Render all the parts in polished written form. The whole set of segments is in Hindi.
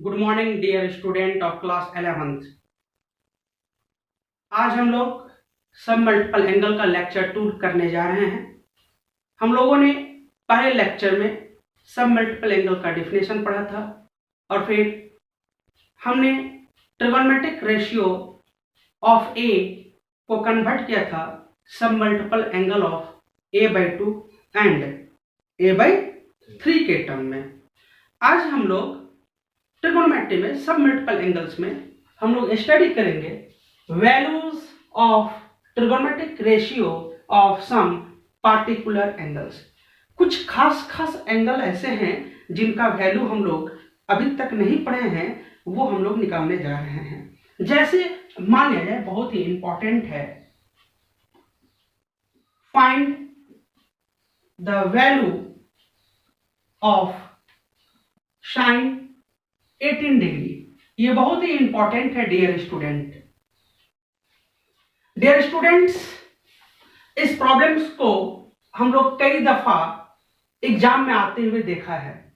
Good morning dear student of class 11th। आज हम लोग सब मल्टीपल एंगल का लेक्चर 2 करने जा रहे हैं। हम लोगों ने पहले लेक्चर में सब मल्टीपल एंगल का डेफिनेशन पढ़ा था और फिर हमने ट्रिगोनोमेट्रिक रेशियो ऑफ ए को कन्वर्ट किया था सब multiple angle of a/2 and a/3 के टर्म में। आज हम लोग ट्रिगोनोमेट्री में सब मल्टीपल एंगल्स में हम लोग स्टडी करेंगे values of trigonometric ratio of some particular angles. कुछ खास एंगल ऐसे हैं जिनका वैल्यू हम लोग अभी तक नहीं पढ़े हैं, वो हम लोग निकालने जा रहे हैं। जैसे मान लिया जाए, बहुत ही इंपॉर्टेंट है, find the value of sine 18 degree. ये बहुत ही इंपॉर्टेंट है डियर स्टूडेंट। डियर स्टूडेंट्स, इस प्रॉब्लम्स को हम लोग कई दफा एग्जाम में आते हुए देखा है।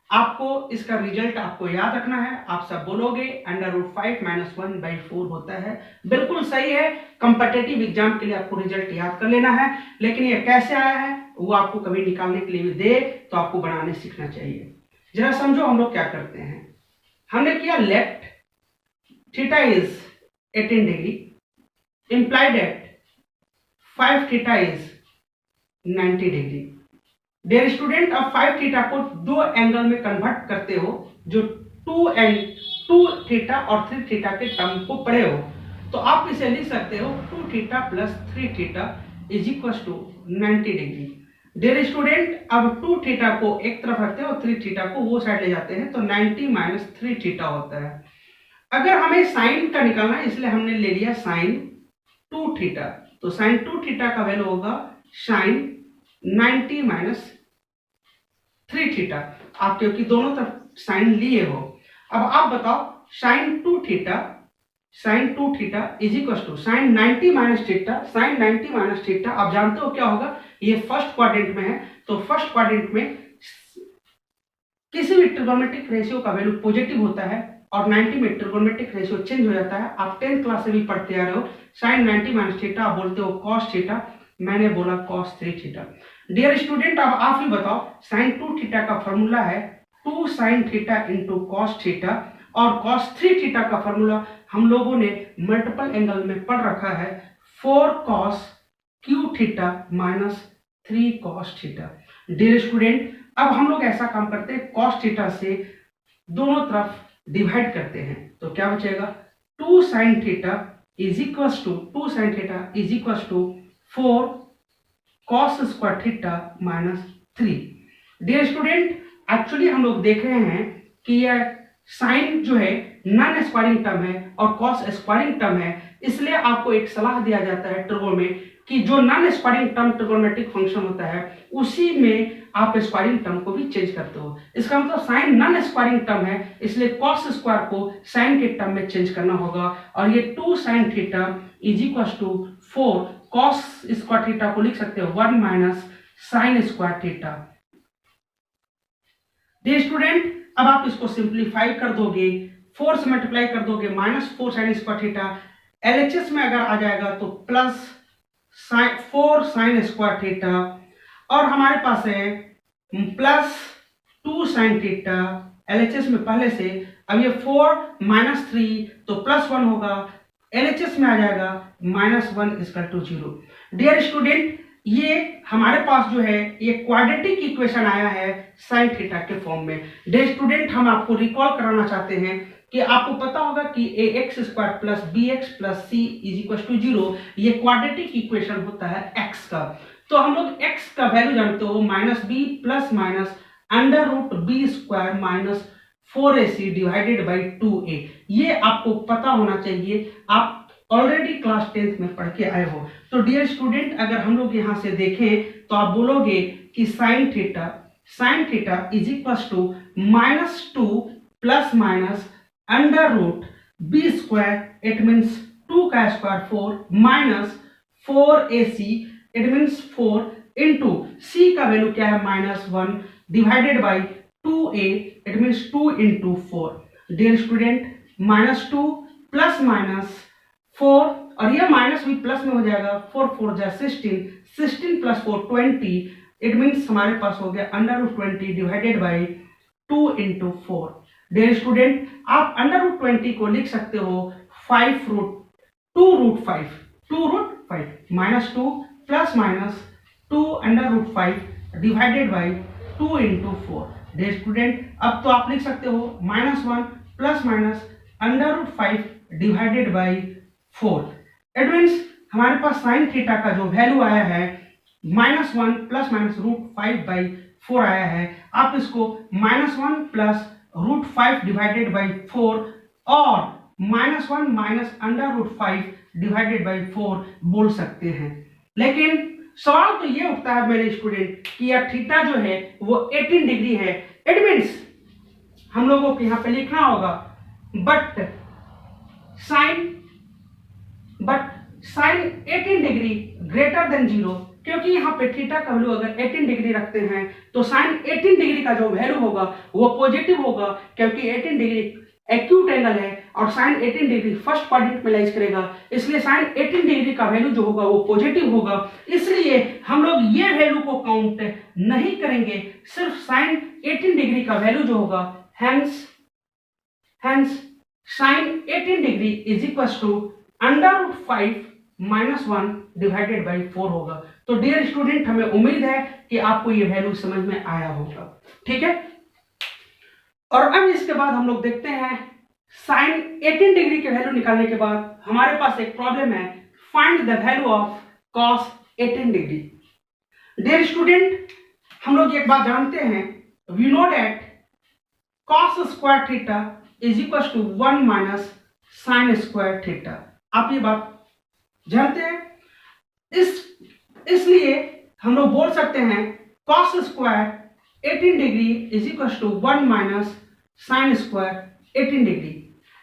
आपको इसका रिजल्ट आपको याद रखना है। आप सब बोलोगे √5 - 1/4 होता है। बिल्कुल सही है। कॉम्पिटिटिव एग्जाम के लिए आपको रिजल्ट याद कर लेना है, लेकिन ये कैसे आया है वो आपको कभी निकालने के लिए भी दे तो आपको बनाने सीखना चाहिए। जरा समझो हम लोग क्या करते हैं। हमने किया let theta is 18 degree implied at 5 theta is 90 degree. Dear student, अब 5 थीटा को दो एंगल में कन्वर्ट करते हो जो 2 थीटा और 3 थीटा के टर्म को पढ़े हो, तो आप इसे लिख सकते हो 2 theta + 3 theta is equal to 90 degree. Dear student, अब 2 थीटा को एक तरफ रखते हैं और 3 थीटा को वो साइड ले जाते हैं, तो 90 - 3 थीटा होता है। अगर हमें साइन का निकालना है, इसलिए हमने ले लिया साइन 2 थीटा, तो साइन 2 थीटा का वैल्यू होगा साइन 90 - 3 थीटा। आप क्योंकि दोनों तरफ साइन लिए हो, अब आप बताओ sine 2 theta is equal to sine 90 - theta. Sine 90 - theta आप जानते हो क्या होगा, ये फर्स्ट क्वाड्रेंट में है, तो फर्स्ट क्वाड्रेंट में किसी भी ट्रिगोनोमेट्रिक रेशियो का वैल्यू पॉजिटिव होता है और 90 में ट्रिगोनोमेट्रिक रेशियो चेंज हो जाता है। आप 10th क्लास से भी पढ़ते आ रहे हो। साइन 90 - थीटा आप बोलते हो कॉस थीटा, मैंने बोला कॉस 3 थीटा। डियर स्टूडेंट, अब आप ही बताओ साइन 2 थीटा का फॉर्मूला है 2 sine theta into cos theta, और कॉस 3 थीटा का फॉर्मूला हम लोगों ने मल्टीपल एंगल में पढ़ रखा है 4 cos cube theta - 3 cos theta. Dear student, अब हम लोग ऐसा काम करते हैं, कॉस थीटा से दोनों तरफ डिवाइड करते हैं, तो क्या बचेगा 2 sine theta is equal to 4 cos square theta -3। Dear student, actually हम लोग देख रहे हैं कि यह साइन जो है नॉन स्क्वायरिंग टर्म है और कॉस स्क्वायरिंग टर्म है, इसलिए आपको एक सलाह दिया जाता है ट्रिगोन में कि जो non squaring term trigonometric function होता है उसी में आप स्क्वायरिंग टर्म को भी चेंज करते हो। इसका मतलब साइन नॉन स्क्वायरिंग टर्म है, इसलिए कॉस स्क्वायर को साइन के टर्म में चेंज करना होगा, और ये 2 sine theta is equal to 4 cos square theta को लिख सकते हो 1 - sine square theta. Dear student, अब आप इसको सिंप्लीफाई कर दोगे, 4 से मल्टीप्लाई कर दोगे -4 साइन स्क्वायर थीटा, एलएचएस में अगर आ जाएगा तो +4 साइन स्क्वायर थीटा, और हमारे पास है +2 साइन थीटा, एलएचएस में पहले से, अब ये 4 - 3 तो +1 होगा, एलएचएस में आ जाएगा -1 = 0। डियर स्टूडेंट, ये हमारे पास जो है ये क्वाड्रेटिक इक्वेशन आया है साइन थीटा के फॉर्म में। डियर स्टूडेंट, हम आपको रिकॉल कराना चाहते हैं कि आपको पता होगा कि ax² + bx + c = 0 ये क्वाड्रेटिक इक्वेशन होता है x का। तो हम लोग x का वैल्यू जानते हो -b ± √b² - 4ac / 2a। ये आपको पता होना चाहिए, आप ऑलरेडी क्लास 10th में पढ़ के आए हो। तो डियर स्टूडेंट, अगर हम लोग यहां से देखें तो आप बोलोगे कि sine theta is equal to -2 ± √b², it means 2 का square 4 - 4ac, it means 4 into c का वैल्यू क्या है -1 / 2a, it means 2 × 4। Dear student -2 plus -4 और ये माइनस भी प्लस में हो जाएगा, 4 4 जा 16, 16 प्लस 4 20, इट मीन्स हमारे पास हो गया √20 divided by 2 into 4। Dear student आप √20 को लिख सकते हो 2√5 -2 plus -2 √5 divided by 2 into 4। Dear student अब तो आप लिख सकते हो -1 plus √5 divided by 4। It means हमारे पास साइन थीटा का जो वैल्यू आया है -1 प्लस √5/4 आया है। आप इसको -1 प्लस √5 डिवाइडेड बाई 4 और -1 माइनस √5 डिवाइडेड बाई 4 बोल सकते हैं। लेकिन सवाल तो ये उठता है मेरे स्टूडेंट कि यह थीटा जो है वो 18 डिग्री है। इट मीन्स हम लोगों को यहाँ पे लिखना होगा but sine 18 degree greater than 0, क्योंकि यहाँ पे थीटा का वैल्यू अगर 18 डिग्री रखते हैं तो साइन 18 डिग्री का जो वैल्यू होगा वो पॉजिटिव होगा, क्योंकि 18 डिग्री एक्यूट एंगल है और साइन 18 डिग्री फर्स्ट क्वाड्रेंट में लाइज करेगा, इसलिए साइन 18 डिग्री का वैल्यू जो होगा वो पॉजिटिव होगा। इसलिए हम लोग ये वैल्यू को काउंट नहीं करेंगे, सिर्फ साइन 18 डिग्री का वैल्यू जो होगा, hence sine 18 degree is equal to √5 -1 divided by 4 होगा। तो डियर स्टूडेंट हमें उम्मीद है कि आपको ये वैल्यू समझ में आया होगा, ठीक है। और अब इसके बाद हम लोग देखते हैं साइन 18 डिग्री के वैल्यू निकालने के बाद हमारे पास एक प्रॉब्लम है, find the value of cos 18 degree. Dear student हम लोग एक बात जानते हैं, we know that cos square theta is equal to 1 minus sine square theta. आप ये बात जानते हैं, इसलिए हम लोग बोल सकते हैं cos square 18 degree is equal to 1 minus sine square 18 degree.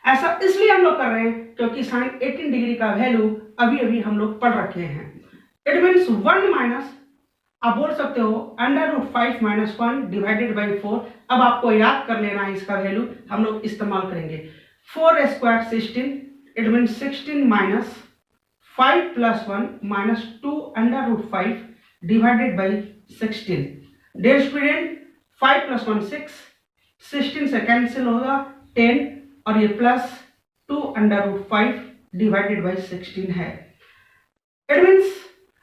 ऐसा इसलिए हम लोग कर रहे हैं क्योंकि साइन 18 डिग्री का वैल्यू अभी अभी हम लोग पढ़ रखे हैं। इट मीन्स 1 माइनस आप बोल सकते हो √5 - 1 डिवाइडेड बाई 4। अब आपको याद कर लेना है इसका वैल्यू, हम लोग इस्तेमाल करेंगे 4 square 16, it means 16 minus 5 plus 1 minus 2 √5 divided by 16। Dear student 5 plus 1 6, 16 से कैंसिल होगा 10 और ये प्लस 2 √5 डिवाइडेड बाई 16 है। इट मीन्स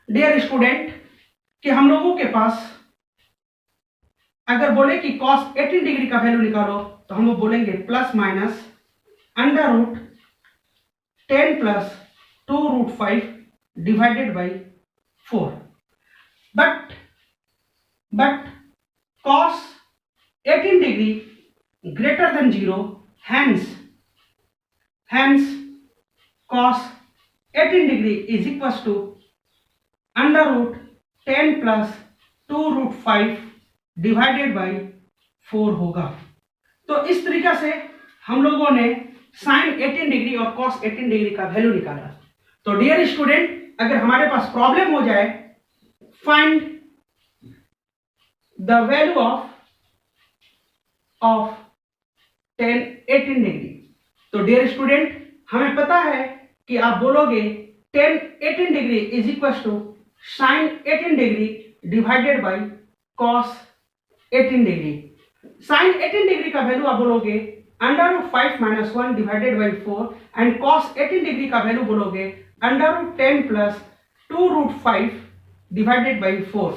डियर स्टूडेंट कि हम लोगों के पास अगर बोले कि cos 18 डिग्री का वैल्यू निकालो तो हम लोग बोलेंगे plus minus √10 plus 2√5 divided by 4। But cos 18 degree greater than 0, hence cos 18 degree is equal to √10 plus 2√5 divided by 4 होगा। तो इस तरीके से हम लोगों ने साइन 18 डिग्री और cos 18 डिग्री का वैल्यू निकाला। तो डियर स्टूडेंट अगर हमारे पास प्रॉब्लम हो जाए find the value of 18 degree, तो डियर स्टूडेंट हमें पता है कि आप बोलोगे 18 degree is equal to sine 18 degree divided by cos 18 degree. Sine 18 degree का वैल्यू आप बोलोगे √5 - 1 divided by 4 and cos 18 degree का वैल्यू बोलोगे √10 प्लस 2√5 डिवाइडेड बाई 4।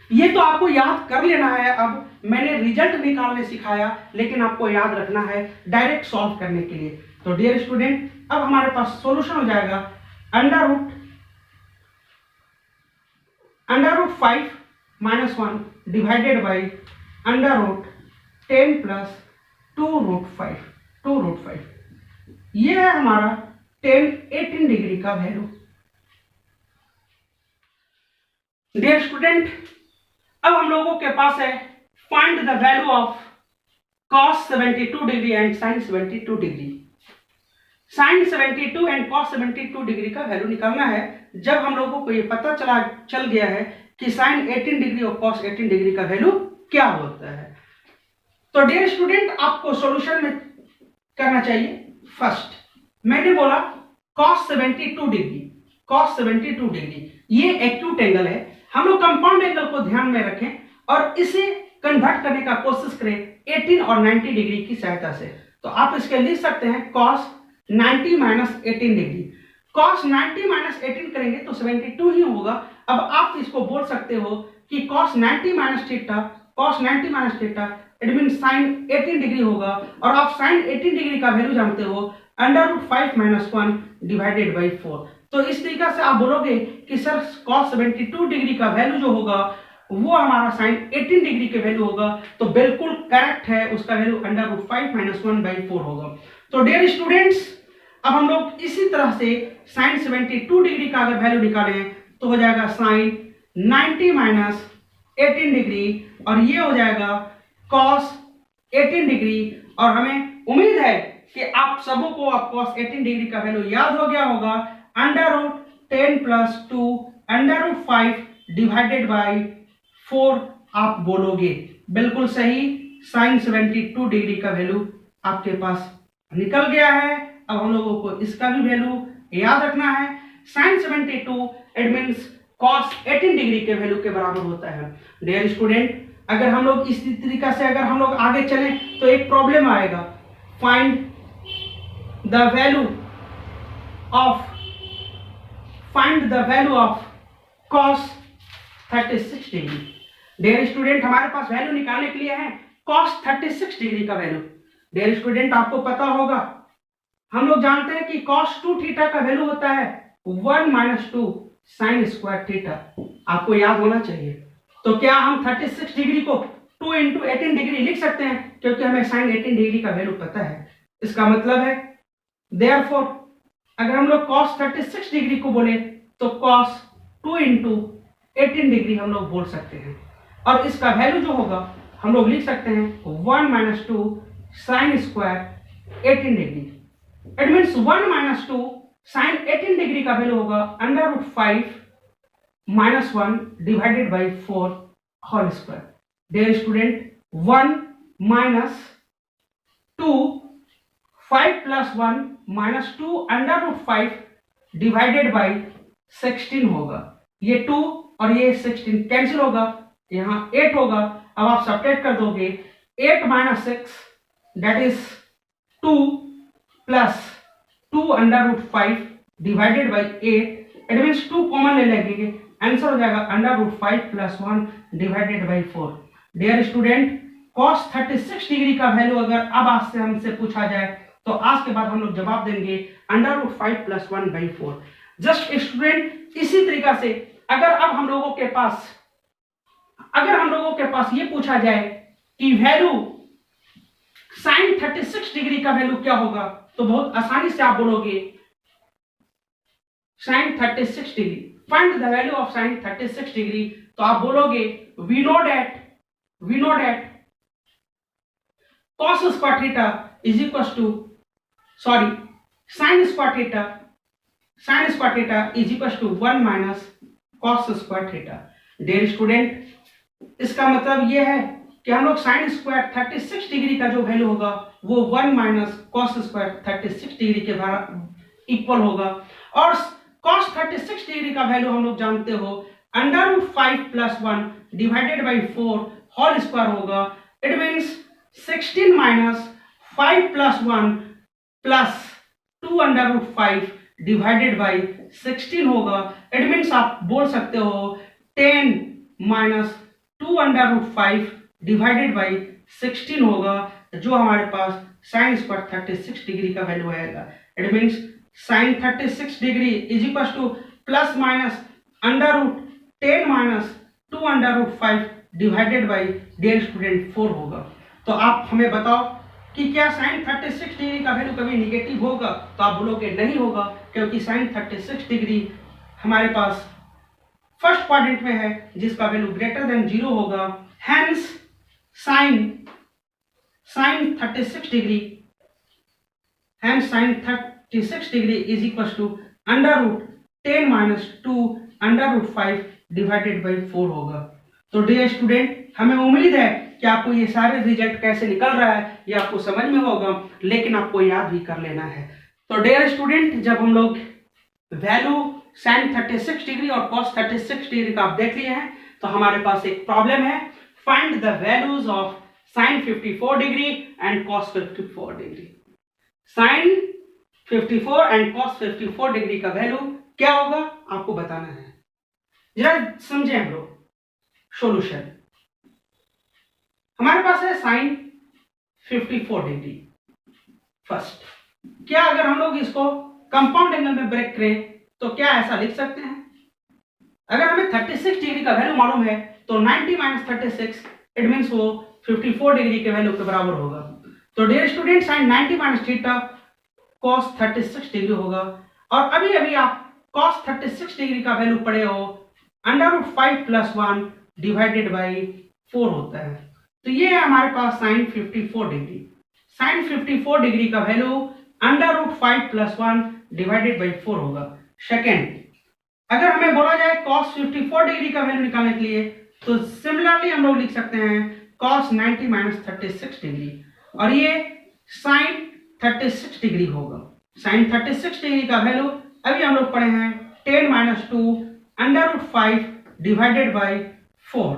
ये तो आपको याद कर लेना है। अब मैंने रिजल्ट निकालने सिखाया, लेकिन आपको याद रखना है डायरेक्ट सॉल्व करने के लिए। तो डियर स्टूडेंट अब हमारे पास सॉल्यूशन हो जाएगा √5 - 1 डिवाइडेड बाई √10 प्लस 2√5। ये है हमारा 18 डिग्री का वैल्यू। डियर स्टूडेंट अब हम लोगों के पास है find the value of cos 72 degree and sin 72 degree. sin 72 and cos 72 degree का वैल्यू निकालना है। जब हम लोगों को ये पता चल गया है कि sin 18 डिग्री और cos 18 डिग्री का वैल्यू क्या होता है। तो डियर स्टूडेंट, आपको सॉल्यूशन में करना चाहिए फर्स्ट, मैंने बोला cos 72 डिग्री, ये एक्यूट एंगल है। हम लोग कंपाउंड एंगल को ध्यान में रखें और इसे कन्वर्ट करने का कोशिश करें 18 और 90 डिग्री की सहायता से। तो आप इसके लिख सकते हैं cos 90 minus 18 degree. cos 90 minus 18 करेंगे तो 72 ही होगा। अब आप इसको बोल सकते हो कि cos 90 minus theta it mean sin 18 degree होगा। और आप sin 18 डिग्री का वैल्यू जानते हो √5 - 1 डिवाइडेड बाई 4। तो इस तरीके से आप बोलोगे कि सर cos 72 डिग्री का वैल्यू जो होगा वो हमारा sin 18 डिग्री के वैल्यू होगा। तो बिल्कुल करेक्ट है, उसका वैल्यू √5 - 1 बाई 4 होगा। तो डियर स्टूडेंट्स, अब हम लोग इसी तरह से sin 72 डिग्री का अगर वैल्यू निकालें तो हो जाएगा sin 90 माइनस 18 डिग्री और ये हो जाएगा cos 18 डिग्री। और हमें उम्मीद है कि आप सबों को आप cos 18 डिग्री का वैल्यू याद हो गया होगा। √10 + 2 √5 डिवाइडेड बाई 4 आप बोलोगे, बिल्कुल सही। sin 72 डिग्री का वैल्यू आपके पास निकल गया है। अब हम लोगों को इसका भी वैल्यू याद रखना है। sin 72 it means cos 18 degree के वैल्यू के बराबर होता है। डियर स्टूडेंट, अगर हम लोग इस तरीका से अगर हम लोग आगे चलें तो एक प्रॉब्लम आएगा, find the value of cos 36 degree. Dear student, हमारे पास वैल्यू निकालने के लिए है cos 36 डिग्री का वैल्यू। डियर स्टूडेंट, आपको पता होगा, हम लोग जानते हैं कि cos 2 थीटा का वैल्यू होता है 1 - 2 sin स्क्वायर थीटा। आपको याद होना चाहिए। तो क्या हम 36 डिग्री को 2 × 18 डिग्री लिख सकते हैं, क्योंकि हमें sin 18 डिग्री का वैल्यू पता है। इसका मतलब है देयरफॉर अगर हम लोग cos 36 डिग्री को बोले तो cos 2 × 18 डिग्री हम लोग बोल सकते हैं। और इसका वैल्यू जो होगा हम लोग लिख सकते हैं 1 - 2 sin square 18 degree. It means 1 - 2 sin 18 degree का वैल्यू होगा √5 - 1 divided by 4 whole square. Dear student, 1 - 2 5 + 1 - 2 √5 divided by 16 होगा। ये 2 और ये 16 कैंसिल होगा, यहाँ 8 होगा। अब आप सब्ट्रैक्ट कर दोगे 8 - 6 that is 2 + 2 √5 divided by 8। It means 2 common ले लेंगे, आंसर हो जाएगा √5 + 1 divided by 4। Dear student, cos 36 degree का वैल्यू अगर अब आज से हमसे पूछा जाए तो आज के बाद हम लोग जवाब देंगे √5 + 1 बाई 4। जस्ट स्टूडेंट, इसी तरीका से अगर अब हम लोगों के पास ये पूछा जाए कि वैल्यू sin 36 डिग्री का वैल्यू क्या होगा, तो बहुत आसानी से आप बोलोगे sin 36 degree, find the value of sin 36 degree. तो आप बोलोगे we know that cos square theta is equals to sin square theta is equals to 1 minus cos square theta। Dear student, इसका मतलब यह है कि हम लोग sin स्क्वायर 36 डिग्री का जो वैल्यू होगा वो 1 माइनस cos स्क्वायर 36 डिग्री के इक्वल होगा। और cos 36 डिग्री का वैल्यू हम लोग जानते हो √5 + 1 डिवाइडेड बाई 4 होल स्क्वायर होगा। इट मीन्स 16 - 5 + 1 + 2 √5 डिवाइडेड बाई 16 होगा। इट मीन्स आप बोल सकते हो 10 - 2 √5 डिवाइडेड बाई 16 होगा, जो हमारे पास sin स्क्वायर 36 डिग्री का वैल्यू आएगा। It means sin 36 degree is equal to ± √10 - 2 √5 divided by dear student 4 होगा। तो आप हमें बताओ कि क्या sin 36 डिग्री का वैल्यू कभी निगेटिव होगा? तो आप बोलोगे नहीं होगा, क्योंकि sin 36 डिग्री हमारे पास फर्स्ट क्वाड्रेंट में है जिसका वैल्यू ग्रेटर देन 0 होगा। Hence sin 36 degree is equal to √10 - 2 √5 divided by 4 होगा। तो डियर स्टूडेंट, हमें उम्मीद है कि आपको ये सारे रिजल्ट कैसे निकल रहा है ये आपको समझ में होगा, लेकिन आपको याद भी कर लेना है। तो डियर स्टूडेंट, जब हम लोग वैल्यू sin 36 डिग्री और cos 36 डिग्री का आप देख लिए हैं, तो हमारे पास एक प्रॉब्लम है, find the values of sin 54 degree and cos 54 degree. sin 54 and cos 54 degree का वैल्यू क्या होगा आपको बताना है। जरा समझे हम लोग सॉल्यूशन। हमारे पास है sin 54 डिग्री। फर्स्ट, क्या अगर हम लोग इसको कंपाउंड एंगल में ब्रेक करें तो क्या ऐसा लिख सकते हैं? अगर हमें 36 डिग्री का वैल्यू मालूम है तो 90 माइनस 36 इट मींस वो 54 डिग्री के वैल्यू के बराबर होगा। तो dear student, sin 90 minus theta cos 36 degree होगा। और अभी अभी आप cos 36 डिग्री का वैल्यू पढ़े हो, √5 + 1 डिवाइडेड बाई 4 होता है। तो ये है हमारे पास sin 54 डिग्री। sin 54 डिग्री का वैल्यू √5 + 1 डिवाइडेड बाई 4 होगा। सेकेंड, अगर हमें बोला जाए cos 54 डिग्री का वैल्यू निकालने के लिए तो सिमिलरली हम लोग लिख सकते हैं cos 90 माइनस 36 डिग्री, और ये sin 36 डिग्री होगा। sin 36 डिग्री का वैल्यू अभी हम लोग पढ़े हैं 10 - 2 √5 डिवाइडेड बाई 4।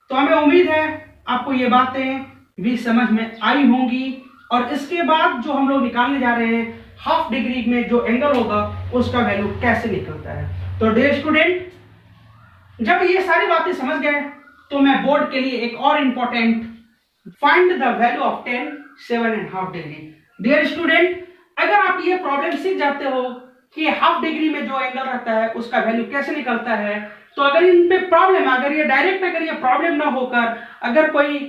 तो हमें उम्मीद है आपको ये बातें भी समझ में आई होंगी। और इसके बाद जो हम लोग निकालने जा रहे हैं, हाफ डिग्री में जो एंगल होगा उसका वैल्यू कैसे निकलता है। तो डियर स्टूडेंट, जब ये सारी बातें समझ गए तो मैं बोर्ड के लिए एक और important, find the value of 10 7.5 degree. Dear student, अगर आप ये प्रॉब्लम सीख जाते हो कि हाफ डिग्री में जो एंगल रहता है उसका वैल्यू कैसे निकलता है, तो अगर इन पे प्रॉब्लम, अगर ये प्रॉब्लम ना होकर, अगर कोई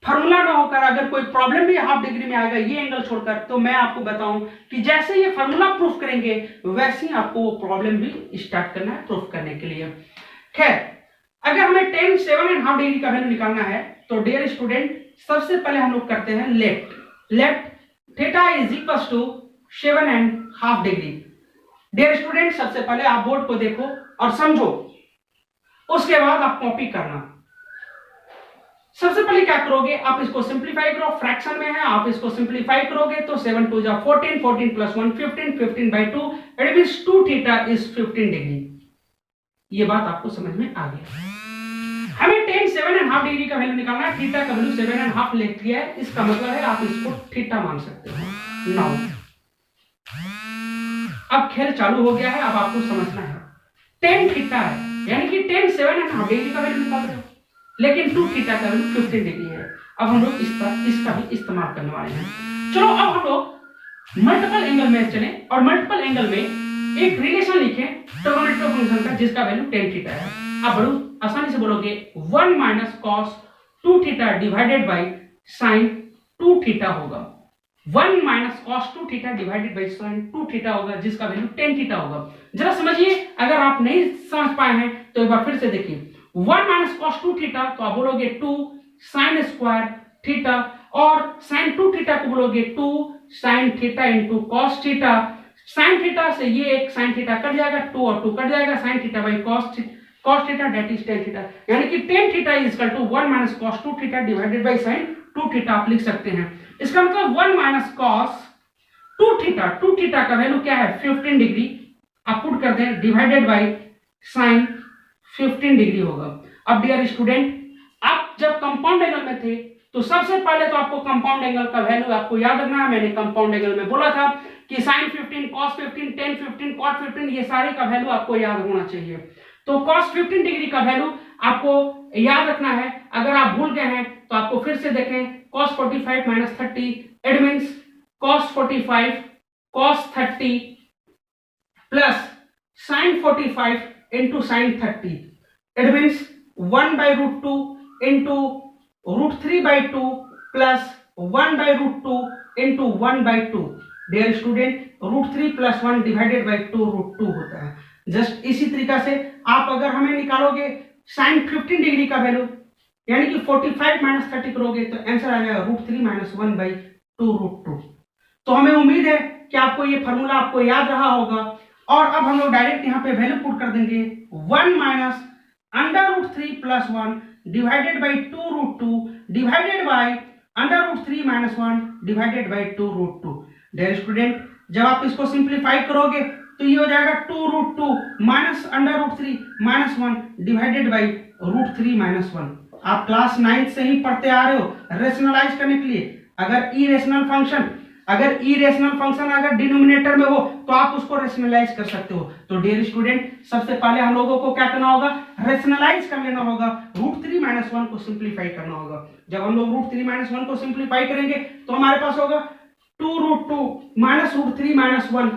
फार्मूला ना होकर, अगर कोई प्रॉब्लम भी हाफ डिग्री में आएगा ये एंगल छोड़कर, तो मैं आपको बताऊं कि जैसे ये फार्मूला प्रूफ करेंगे वैसे ही आपको वो प्रॉब्लम भी स्टार्ट करना है प्रूफ करने के लिए। खैर, अगर हमें 10 7.5 डिग्री का वैल्यू निकालना है तो डियर स्टूडेंट, सबसे पहले हम लोग करते हैं let theta is equal to 7.5 degree. Dear student, सबसे पहले आप बोर्ड को देखो और समझो, उसके बाद आप कॉपी करना। सबसे पहले क्या करोगे, आप इसको सिंप्लीफाई करो, फ्रैक्शन में है, आप इसको सिंप्लीफाई करोगे तो 7 2 जा 14, 14 + 1 15, 15/2 it means 2 theta is 15 degree. ये बात आपको समझ में आ गई। हमें 10 7.5 डिग्री का वैल्यू निकालना है, थीटा का वैल्यू 7.5 ले लिया है, इसका मतलब है आप इसको थीटा मान सकते हो। नाउ अब खेल चालू हो गया है, अब आपको समझना है 10 थीटा है, यानी कि 10 7.5 डिग्री का वैल्यू निकाल रहे हो, लेकिन 2 थीटा का वैल्यू 15 डिग्री है। अब हम लोग इसका भी इस्तेमाल करने वाले हैं। चलो अब हम लोग मल्टीपल एंगल में चले और मल्टीपल एंगल में एक रिलेशन लिखें ट्रिगोनोमेट्रिक फंक्शन का जिसका वैल्यू 10 थीटा है। आप बड़े आसानी से बोलोगे 1 - cos 2 theta divided by sin 2 theta होगा। 1 - cos 2 theta divided by sin 2 theta होगा जिसका वैल्यू 10 थीटा होगा। जरा समझिए, अगर आप नहीं समझ पाए हैं तो एक बार फिर से देखिए। 1 - cos 2 थीटा तो आप बोलोगे 2 sin स्क्वायर थीटा, और sin 2 थीटा को बोलोगे 2 sin theta into cos theta. sin theta से ये एक sin थीटा कट जाएगा, 2 और 2 कट जाएगा, sin theta by cos theta that is tan theta, यानी कि tan theta is equal to 1 - cos 2 theta divided by sin 2 theta आप लिख सकते हैं। इसका मतलब 1 - cos 2 थीटा का वैल्यू क्या है 15 डिग्री, आप पुट कर दें डिवाइडेड बाई sin 15 डिग्री होगा। अब डियर स्टूडेंट, आप जब कंपाउंड एंगल में थे तो सबसे पहले तो आपको कंपाउंड एंगल का वैल्यू आपको याद रखना है। मैंने कंपाउंड एंगल में बोला था कि sin 15 cos 15 tan 15 cot 15 ये सारे का वैल्यू आपको याद होना चाहिए। तो cos 15 डिग्री का वैल्यू आपको याद रखना है। अगर आप भूल गए हैं तो आपको फिर से देखें, cos 45 - 30 it means cos 45 cos 30 plus sin 45 into sin 30 it means 1/√2 into √3/2 plus 1/√2 into 1/2। Dear student, √3 + 1 divided by 2 √2 होता है। जस्ट इसी तरीका से आप अगर हमें निकालोगे sin 15 डिग्री का वैल्यू, यानी कि 45 - 30 करोगे तो आंसर आ जाएगा √3 - 1/2 √2। तो हमें उम्मीद है कि आपको ये फार्मूला आपको याद रहा होगा। और अब हम लोग डायरेक्ट यहाँ पे वैल्यू पुट कर देंगे 1 - √3 + 1 divided by 2 √2 divided by under root 3 minus 1 divided by 2 root 2। Dear student, जब आप इसको सिंप्लीफाई करोगे तो ये हो जाएगा 2 root 2 minus under root 3 minus 1 divided by root 3 minus 1। आप क्लास 9 से ही पढ़ते आ रहे हो रेशनलाइज करने के लिए। अगर इरेशनल फंक्शन अगर डिनोमिनेटर में हो तो आप उसको रेशनलाइज कर सकते हो। तो डियर स्टूडेंट, सबसे पहले हम लोगों को क्या करना होगा, रेशनलाइज कर लेना होगा, रूट 3 माइनस 1 को सिंप्लीफाई करना होगा। जब हम लोग रूट 3 माइनस 1 को सिंप्लीफाई करेंगे तो हमारे पास होगा 2 root 2 minus root 3 minus 1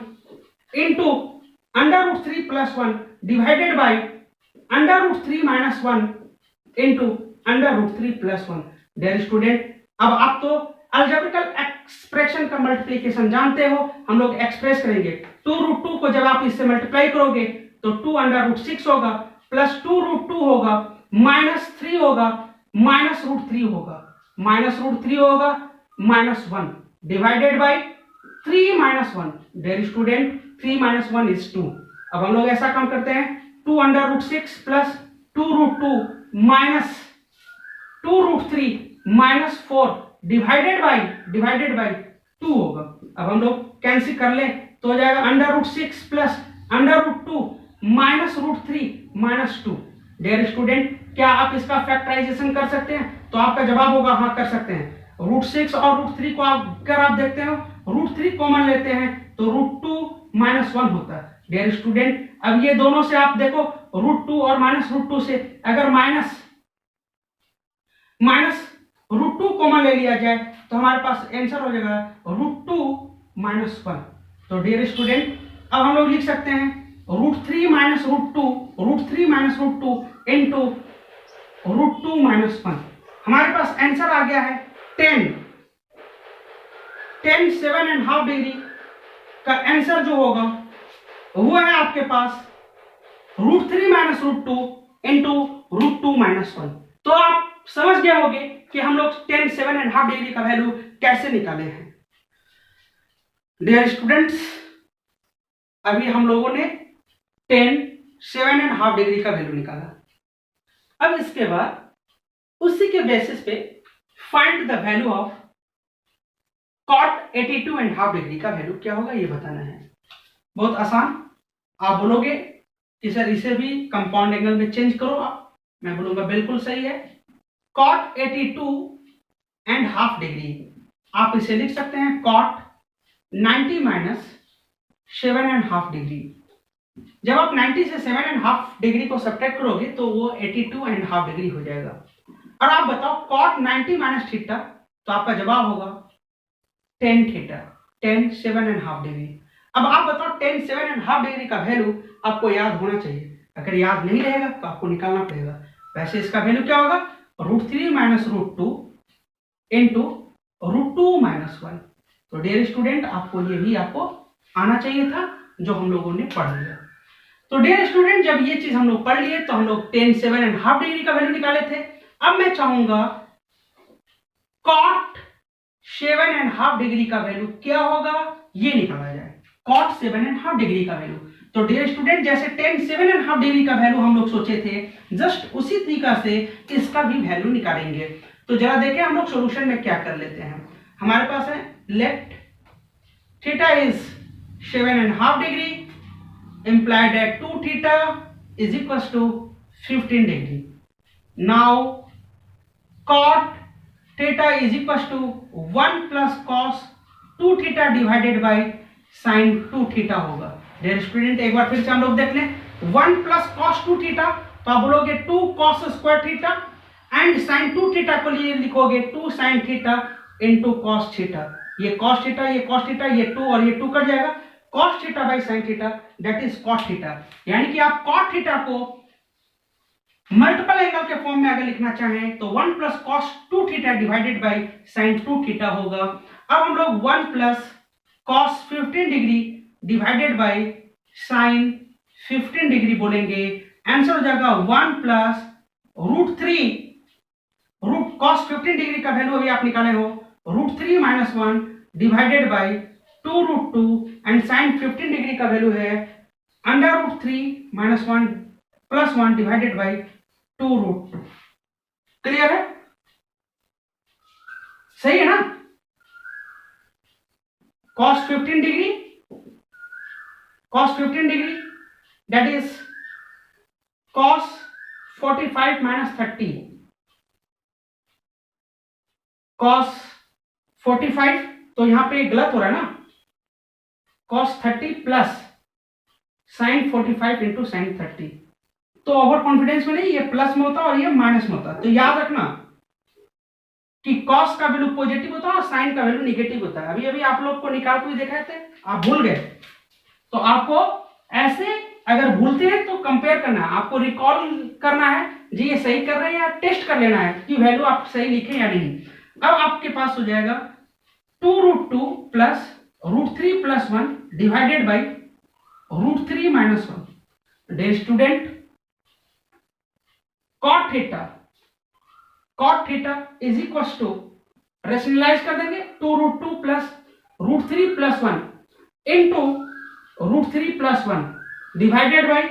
into under root 3 plus 1 divided by under root 3 minus 1 into under root 3 plus 1। Dear student, अब आप तो अलजेब्रिकल एक्सप्रेशन का मल्टीप्लिकेशन जानते हो, हम लोग एक्सप्रेस करेंगे। 2 रूट 2 को जब आप इससे मल्टीप्लाई करोगे तो 2 अंडर रूट 6 होगा प्लस 2 रूट 2 होगा माइनस 3 होगा माइनस रूट 3 होगा माइनस रूट 3 होगा minus 1 divided by 3 minus 1। Dear student, 3 minus 1 is 2। अब हम लोग ऐसा काम करते हैं, 2 under root 6 plus 2 root 2 minus 2 root 3 minus 4 divided by 2 होगा। अब हम लोग कैंसिल कर लें तो हो जाएगा under root 6 plus under root 2 minus root 3 minus 2। Dear student, क्या आप इसका फैक्टराइजेशन कर सकते हैं? तो आपका जवाब होगा हाँ, कर सकते हैं। रूट 6 और रूट 3 को अगर आप देखते हो, रूट 3 कॉमन लेते हैं तो रूट 2 माइनस 1 होता है। डियर स्टूडेंट, अब ये दोनों से आप देखो, रूट 2 और माइनस रूट 2 से अगर माइनस रूट 2 कॉमन ले लिया जाए तो हमारे पास आंसर हो जाएगा रूट 2 माइनस 1। तो डियर स्टूडेंट, अब हम लोग लिख सकते हैं root 3 minus root 2 into root 2 minus 1। हमारे पास आंसर आ गया है 10 7.5 डिग्री का आंसर जो होगा वो है आपके पास root 3 minus root 2 into root 2 minus 1। तो आप समझ गए होंगे कि हम लोग 10 7.5 डिग्री का वैल्यू कैसे निकाले हैं। डियर स्टूडेंट्स, अभी हम लोगों ने 10 7.5 डिग्री का वैल्यू निकाला। अब इसके बाद उसी के बेसिस पे find the value of cot 82.5 degree का वैल्यू क्या होगा ये बताना है। बहुत आसान। आप बोलोगे कि सर इसे भी कंपाउंड एंगल में चेंज करो आप, मैं बोलूंगा बिल्कुल सही है। cot 82.5 डिग्री आप इसे लिख सकते हैं cot 90 माइनस 7.5 डिग्री। जब आप 90 से 7.5 डिग्री को सब्ट्रैक्ट करोगे तो वो 82.5 डिग्री हो जाएगा। और आप बताओ cot 90 माइनस थीटा, तो आपका जवाब होगा tan थीटा, tan 7.5 डिग्री। अब आप बताओ tan 7.5 डिग्री का वैल्यू आपको याद होना चाहिए। अगर याद नहीं रहेगा तो आपको निकालना पड़ेगा। वैसे इसका वैल्यू क्या होगा, root 3 minus root 2 into root 2 minus 1। तो डियर स्टूडेंट, आपको ये भी आपको आना चाहिए था जो हम लोगों ने पढ़ लिया। तो डियर स्टूडेंट, जब ये चीज हम लोग पढ़ लिए तो हम लोग tan 7.5 डिग्री का वैल्यू निकाले थे। अब मैं चाहूंगा cot 7.5 डिग्री का वैल्यू क्या होगा ये निकाला जाए। cot 7.5 डिग्री का वैल्यू, तो डियर स्टूडेंट, जैसे tan 7.5 डिग्री का वैल्यू हम लोग सोचे थे, जस्ट उसी तरीका से इसका भी वैल्यू निकालेंगे। तो जरा देखें हम लोग सॉल्यूशन में क्या कर लेते हैं। हमारे पास है late theta is 7.5 degree implied that 2 theta is equals to 15 degree. Now cot theta is equals to 1 plus cos 2 theta divided by sin 2 theta होगा। डियर स्टूडेंट, एक बार फिर से हम लोग देख लें, 1 plus cos 2 theta, तो आप बोलोगे 2 cos square theta and sin 2 theta को लिए लिखोगे 2 sin theta into cos theta। ये cos theta, ये cos theta, ये 2 और ये 2 कट जाएगा। cos theta by sin theta that is cot theta. यानी कि आप cot थीटा को मल्टीपल एंगल के फॉर्म में अगर लिखना चाहें तो 1 plus cos 2 theta divided by sin 2 theta होगा। अब हम लोग 1 plus cos 15 degree divided by sin 15 degree बोलेंगे। आंसर हो जाएगा 1 plus root 3 root cos 15 degree का वैल्यू अभी आप निकाले हो root 3 minus 1 divided by 2 root 2 and sine 15 degree का वैल्यू है under root 3 minus 1 plus 1 divided by 2 root 2। Clear है? सही है ना? cos 15 degree, cos 15 degree that is cos 45 minus 30, cos 45, तो यहां पे गलत हो रहा है ना, cos 30 plus sin 45 into sin 30। तो ओवर कॉन्फिडेंस में नहीं, ये प्लस में होता और ये माइनस में होता। तो याद रखना कि cos का वैल्यू पॉजिटिव होता है और sin का वैल्यू निगेटिव होता है। अभी अभी आप लोग को निकाल के दिखाए थे, आप भूल गए, तो आपको ऐसे अगर भूलते हैं तो कंपेयर करना है, आपको रिकॉल करना है जी ये सही कर रहे हैं या टेस्ट कर लेना है कि वैल्यू आप सही लिखे या नहीं। अब आपके पास हो जाएगा 2√2 plus √3 plus 1 divided by √3 minus 1। Dear student, cot theta is equal to, rationalise कर देंगे, 2√2 plus √3 plus 1 into √3 plus 1 divided by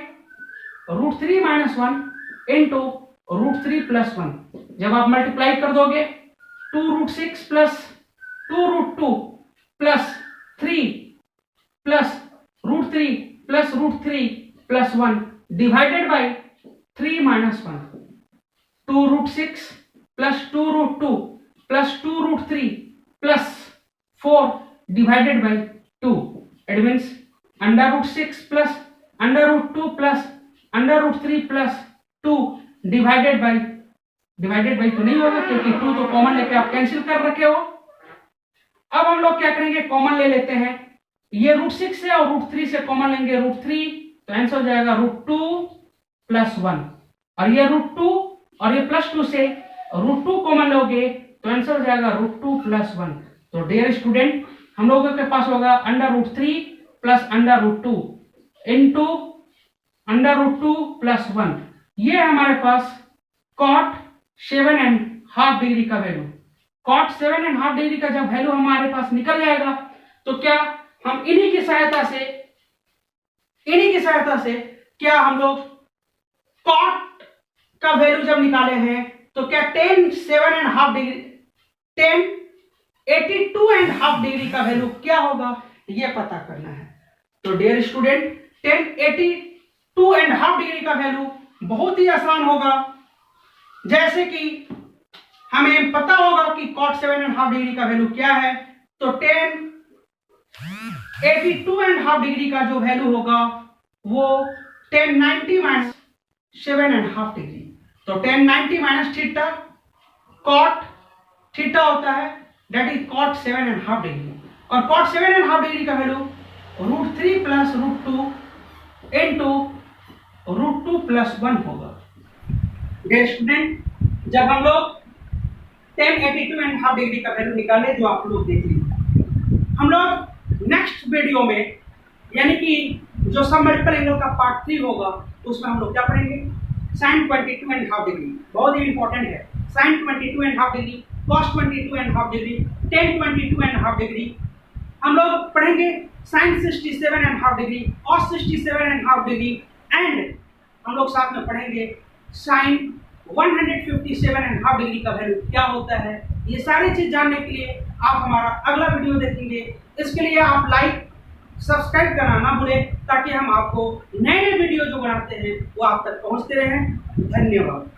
√3 minus 1 into √3 plus 1। जब आप मल्टीप्लाई कर दोगे 2√6 plus 2√2 plus 3 plus √3 plus √3 plus 1 divided by 3 minus 1, 2√6 plus 2√2 plus 2√3 plus 4 divided by 2। It means √6 plus √2 plus √3 plus 2 divided by तो नहीं होगा क्योंकि 2 तो कॉमन लेके आप कैंसिल कर रखे हो। अब हम लोग क्या करेंगे, कॉमन ले लेते हैं, ये √6 से और √3 से कॉमन लेंगे, √3, तो आंसर हो जाएगा √2 प्लस 1, और ये √2 और ये प्लस 2 से √2 कॉमन लोगे तो आंसर हो जाएगा √2 प्लस 1। तो डियर स्टूडेंट, हम लोगों के पास होगा √3 प्लस √2 इंटू √2 प्लस 1। ये हमारे पास cot 7.5 डिग्री का वैल्यू, cot 7.5 डिग्री का जब वैल्यू हमारे पास निकल जाएगा तो क्या हम इन्हीं की सहायता से क्या हम लोग cot का वैल्यू जब निकाले हैं तो क्या 10 82.5 डिग्री का वैल्यू क्या होगा ये पता करना है। तो डियर स्टूडेंट, 1082.5 डिग्री का वैल्यू बहुत ही आसान होगा, जैसे कि हमें पता होगा कि cot 7.5 डिग्री का वैल्यू क्या है, तो 1082.5 डिग्री का जो वैल्यू होगा वो 1090 माइनस 7.5 डिग्री। तो 1090 माइनस थीटा, cot थीटा होता है दैट इज cot 7.5 डिग्री, और cot 7.5 डिग्री का वैल्यू √3 प्लस √2 इंटू √2 प्लस 1 होगा। डियर स्टूडेंट, जब हम लोग 1082.5 डिग्री का वैल्यू निकाले जो आप लोग देख लीजिए, हम लोग नेक्स्ट वीडियो में यानी कि जो सब मल्टीपल एंगल का पार्ट 3 होगा उसमें हम लोग क्या पढ़ेंगे, sin 22.5 डिग्री, बहुत ही इंपॉर्टेंट है, sin 22.5 degree, cos 22.5 degree, tan 22.5 degree, हम लोग पढ़ेंगे sin 67.5 degree, cos 67.5 degree, and हम लोग साथ में पढ़ेंगे sin 157.5 डिग्री का वैल्यू क्या होता है। ये सारी चीज जानने के लिए आप हमारा अगला वीडियो देखेंगे। इसके लिए आप लाइक सब्सक्राइब करना ना भूलें ताकि हम आपको नए नए वीडियो जो बनाते हैं वो आप तक पहुंचते रहें। धन्यवाद।